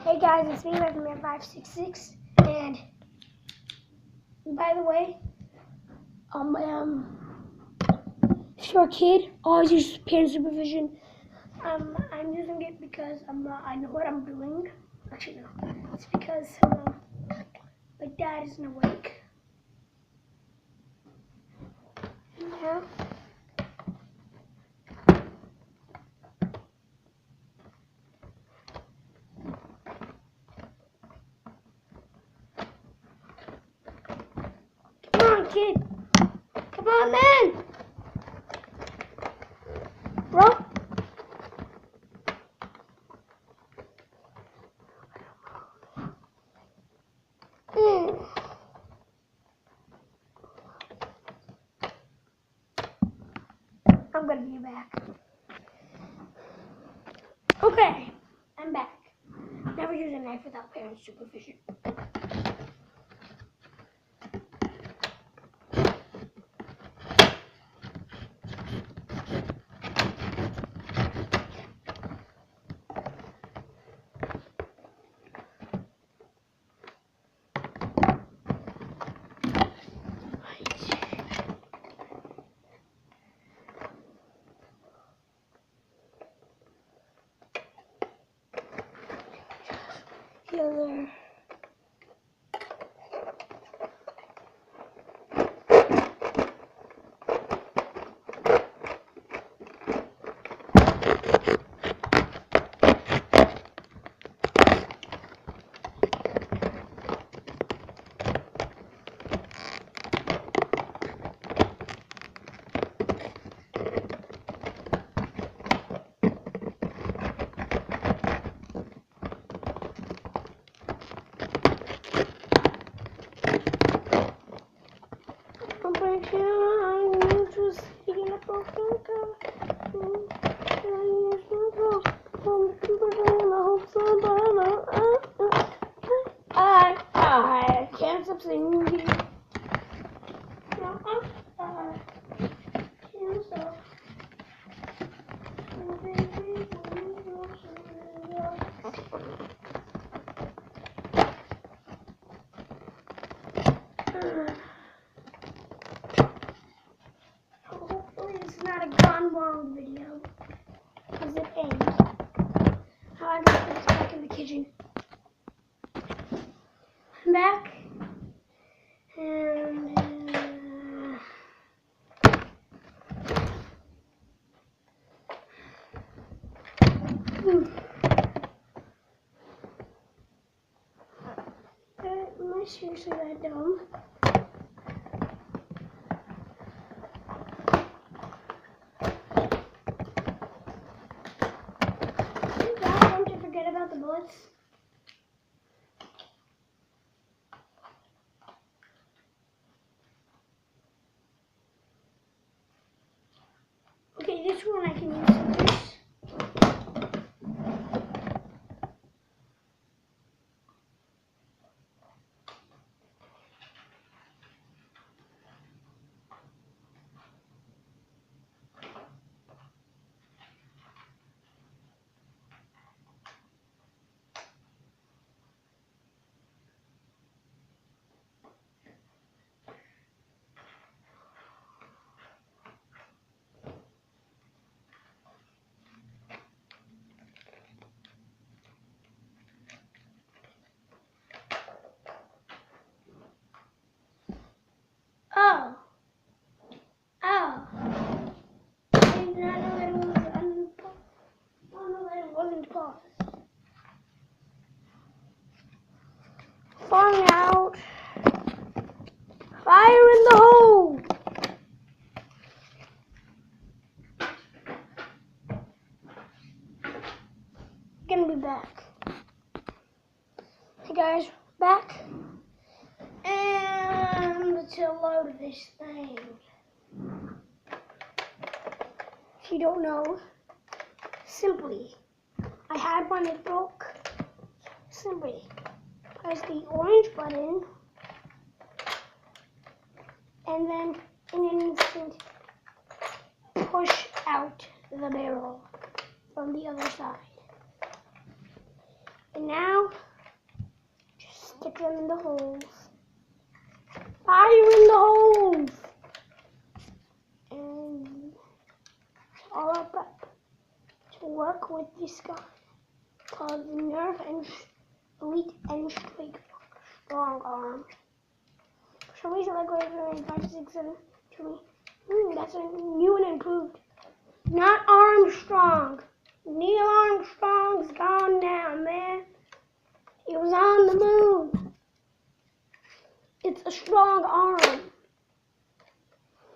Hey guys, it's me, Redman566, and by the way, if you're a kid, always use parent supervision. I'm using it because I know what I'm doing. Actually, no, it's because my dad isn't awake. Yeah. Come on, kid. Come on, man. Bro. I'm gonna be back. Okay, I'm back. Never use a knife without parent supervision. Other. I can't stop singing. Can't stop. Hopefully it's not a gone wrong video, because it ain't. How I got this back in the kitchen. I'm back, and am I seriously that dumb? Don't you forget about the bullets? Okay, this one I can use scissors. Oh. I did not know that it wasn't paused. Falling out. Fire in the hole. Gonna be back. Hey guys, back. And to load this thing. If you don't know, simply, I had one that broke. Simply press the orange button, and then in an instant, push out the barrel from the other side. And now, just stick them in the holes. Fire in the holes! And it's all up to work with this guy called Nerf and Elite and Strong Arm. For some reason, like wait 5, 6, 7, 2. That's a new and improved. Not Armstrong. Neil Armstrong's gone now, man. He was on the moon. It's a strong arm.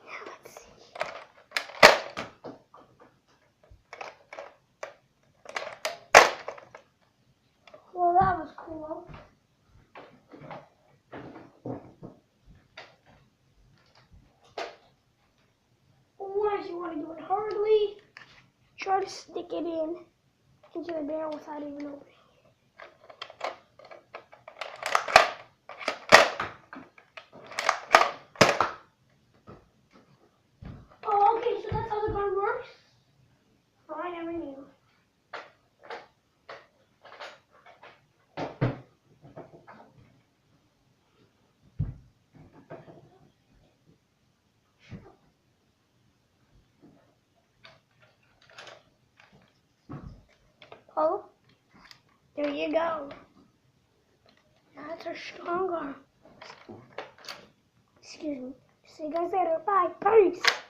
Now let's see. Well, that was cool. Once you want to do it hurriedly, try to stick it into the barrel without even opening. Oh, okay, so that's how the gun works? Oh, I never knew. Oh, there you go. That's a strong arm. Excuse me. See you guys later. Bye. Peace.